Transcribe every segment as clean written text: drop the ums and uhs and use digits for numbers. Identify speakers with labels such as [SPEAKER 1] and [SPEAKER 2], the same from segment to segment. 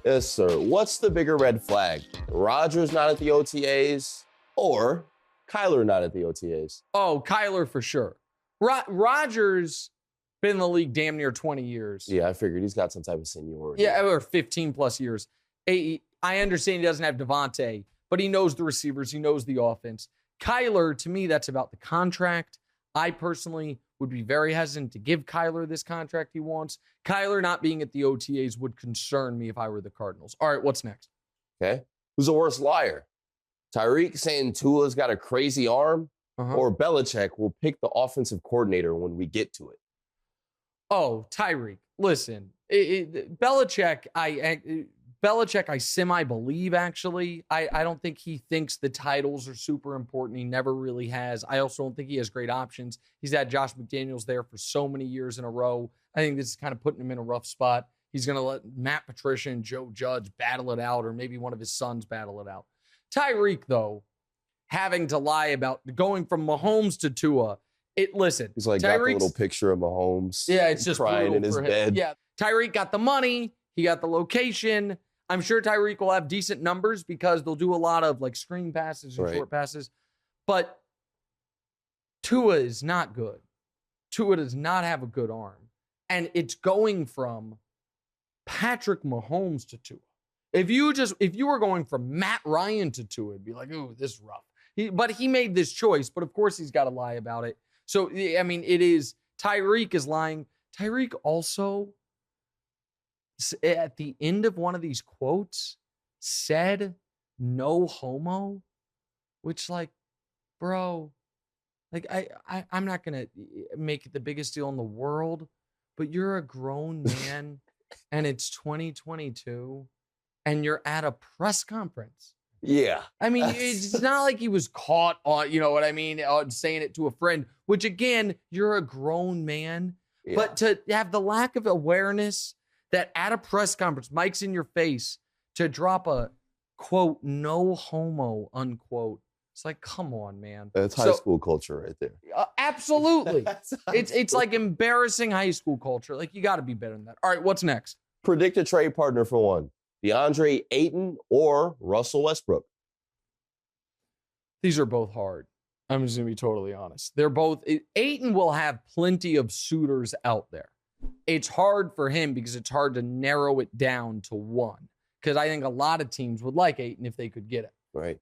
[SPEAKER 1] Yes, sir. What's the bigger red flag? Rodgers not at the OTAs or Kyler not at the OTAs?
[SPEAKER 2] Oh, Kyler for sure. Rodgers been in the league damn near 20 years.
[SPEAKER 1] Yeah, I figured he's got some type of seniority.
[SPEAKER 2] Yeah, or 15 plus years. I understand he doesn't have Devontae, but he knows the receivers. He knows the offense. Kyler, to me, that's about the contract. I personally would be very hesitant to give Kyler this contract he wants. Kyler not being at the OTAs would concern me if I were the Cardinals. All right, what's next?
[SPEAKER 1] Okay. Who's the worst liar? Tyreek saying Tua's got a crazy arm, or Belichick will pick the offensive coordinator when we get to it?
[SPEAKER 2] Oh, Tyreek. Listen, Belichick, I semi-believe, actually. I don't think he thinks the titles are super important. He never really has. I also don't think he has great options. He's had Josh McDaniels there for so many years in a row. I think this is kind of putting him in a rough spot. He's going to let Matt Patricia and Joe Judge battle it out, or maybe one of his sons battle it out. Tyreek, though, having to lie about going from Mahomes to Tua, listen.
[SPEAKER 1] He's like, got the little picture of Mahomes.
[SPEAKER 2] Yeah, it's just
[SPEAKER 1] crying in his bed.
[SPEAKER 2] Yeah, Tyreek got the money. He got the location. I'm sure Tyreek will have decent numbers because they'll do a lot of like screen passes and short passes. But Tua is not good. Tua does not have a good arm. And it's going from Patrick Mahomes to Tua. If you were going from Matt Ryan to Tua, it'd be like, ooh, this is rough. But he made this choice, but of course he's got to lie about it. So, I mean, Tyreek is lying. Tyreek also, at the end of one of these quotes, said no homo, which, like, bro, like, I'm not going to make it the biggest deal in the world, but you're a grown man and it's 2022 and you're at a press conference.
[SPEAKER 1] Yeah.
[SPEAKER 2] I mean, it's not like he was caught on, you know what I mean, saying it to a friend, which again, you're a grown man. Yeah. But to have the lack of awareness that at a press conference, mic's in your face, to drop a, quote, no homo, unquote. It's like, come on, man.
[SPEAKER 1] That's high school culture right there.
[SPEAKER 2] Absolutely. It's like embarrassing high school culture. Like, you got to be better than that. All right, what's next?
[SPEAKER 1] Predict a trade partner for one. DeAndre Ayton or Russell Westbrook?
[SPEAKER 2] These are both hard. I'm just going to be totally honest. They're both, Ayton will have plenty of suitors out there. It's hard for him because it's hard to narrow it down to one. Because I think a lot of teams would like Ayton if they could get it.
[SPEAKER 1] Right.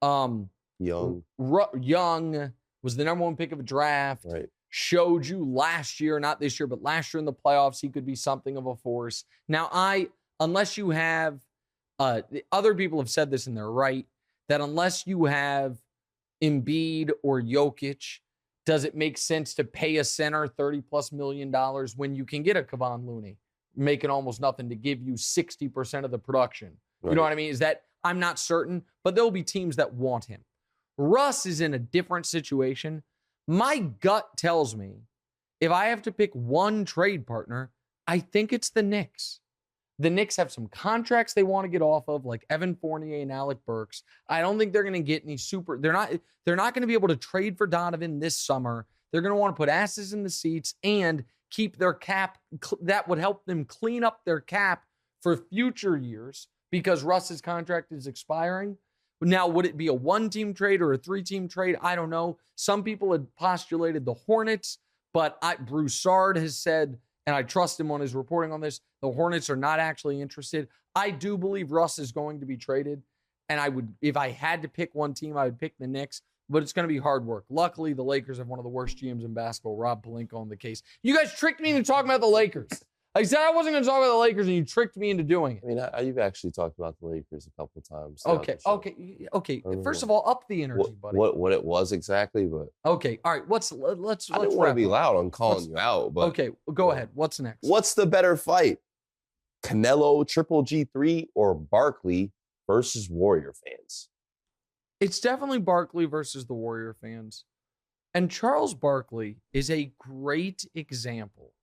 [SPEAKER 1] Young was the number one pick of a draft. Right.
[SPEAKER 2] Showed you last year, not this year, but last year in the playoffs, he could be something of a force. Now, unless you have, other people have said this and they're right, that unless you have Embiid or Jokic, does it make sense to pay a center $30+ million when you can get a Kevon Looney making almost nothing to give you 60% of the production? Right. You know what I mean? Is that, I'm not certain, but there'll be teams that want him. Russ is in a different situation. My gut tells me if I have to pick one trade partner, I think it's the Knicks. The Knicks have some contracts they want to get off of, like Evan Fournier and Alec Burks. I don't think they're going to get any they're not going to be able to trade for Donovan this summer. They're going to want to put asses in the seats and keep their cap. That would help them clean up their cap for future years because Russ's contract is expiring. Now, would it be a one-team trade or a three-team trade? I don't know. Some people had postulated the Hornets, but Broussard has said, and I trust him on his reporting on this, the Hornets are not actually interested. I do believe Russ is going to be traded, and I would, if I had to pick one team, I would pick the Knicks, but it's going to be hard work. Luckily, the Lakers have one of the worst GMs in basketball, Rob Pelinka, on the case. You guys tricked me into talking about the Lakers. I said I wasn't going to talk about the Lakers, and you tricked me into doing it.
[SPEAKER 1] I mean, you've actually talked about the Lakers a couple of times.
[SPEAKER 2] Okay. First of all, up the energy, buddy.
[SPEAKER 1] What it was exactly, but
[SPEAKER 2] okay. All right. Let's.
[SPEAKER 1] I didn't want to be loud on calling you out, but
[SPEAKER 2] okay. Go ahead. What's next?
[SPEAKER 1] What's the better fight, Canelo Triple G3 or Barkley versus Warrior fans?
[SPEAKER 2] It's definitely Barkley versus the Warrior fans, and Charles Barkley is a great example.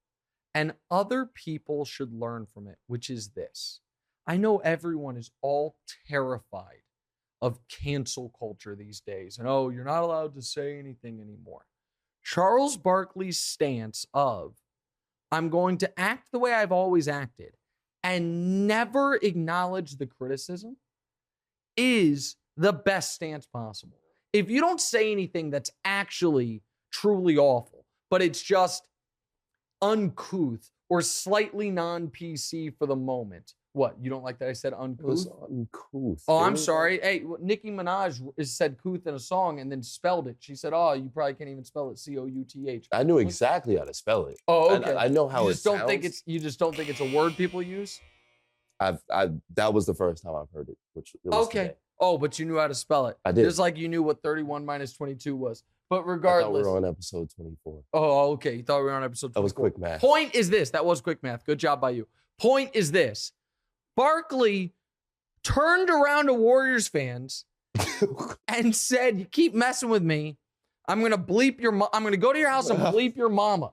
[SPEAKER 2] And other people should learn from it, which is this. I know everyone is all terrified of cancel culture these days. And, oh, you're not allowed to say anything anymore. Charles Barkley's stance of, I'm going to act the way I've always acted. and never acknowledge the criticism is the best stance possible. If you don't say anything that's actually truly awful, but it's just uncouth or slightly non-PC for the moment. What? You don't like that I said uncouth?
[SPEAKER 1] It was uncouth.
[SPEAKER 2] Oh, I'm sorry. Hey, Nicki Minaj said couth in a song and then spelled it. She said, "Oh, you probably can't even spell it C-O-U-T-H."
[SPEAKER 1] I knew exactly how to spell it.
[SPEAKER 2] Oh, okay.
[SPEAKER 1] I know how
[SPEAKER 2] you
[SPEAKER 1] it
[SPEAKER 2] just don't
[SPEAKER 1] sounds.
[SPEAKER 2] think it's you just don't think it's a word people use?
[SPEAKER 1] That was the first time I've heard it, which it was
[SPEAKER 2] Okay.
[SPEAKER 1] today.
[SPEAKER 2] Oh, but you knew how to spell it.
[SPEAKER 1] I did.
[SPEAKER 2] Just like you knew what 31 minus 22 was. But
[SPEAKER 1] I thought
[SPEAKER 2] regardless.
[SPEAKER 1] we were on episode 24.
[SPEAKER 2] Oh, okay. You thought we were on episode 24.
[SPEAKER 1] That was quick math.
[SPEAKER 2] Point is this. That was quick math. Good job by you. Point is this. Barkley turned around to Warriors fans and said, "You keep messing with me. I'm going to bleep your I'm going to go to your house and bleep your mama."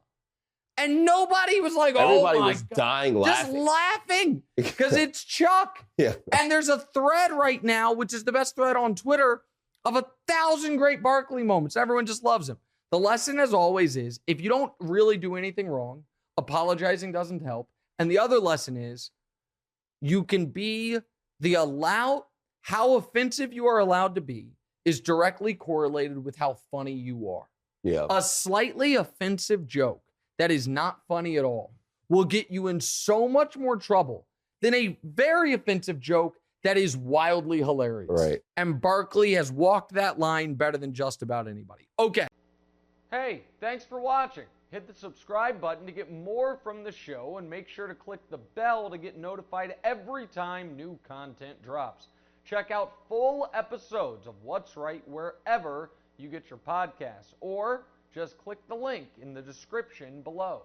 [SPEAKER 2] And nobody was like,
[SPEAKER 1] Everybody
[SPEAKER 2] "Oh my
[SPEAKER 1] was
[SPEAKER 2] God."
[SPEAKER 1] dying laughing.
[SPEAKER 2] Just laughing because it's Chuck.
[SPEAKER 1] Yeah.
[SPEAKER 2] And there's a thread right now, which is the best thread on Twitter, of 1,000 great Barkley moments. Everyone just loves him. The lesson, as always, is if you don't really do anything wrong, apologizing doesn't help. And the other lesson is you can be how offensive you are allowed to be is directly correlated with how funny you are.
[SPEAKER 1] Yeah.
[SPEAKER 2] A slightly offensive joke that is not funny at all will get you in so much more trouble than a very offensive joke that is wildly hilarious.
[SPEAKER 1] Right.
[SPEAKER 2] And Barkley has walked that line better than just about anybody. Okay. Hey, thanks for watching. Hit the subscribe button to get more from the show and make sure to click the bell to get notified every time new content drops. Check out full episodes of What's Right wherever you get your podcasts, or just click the link in the description below.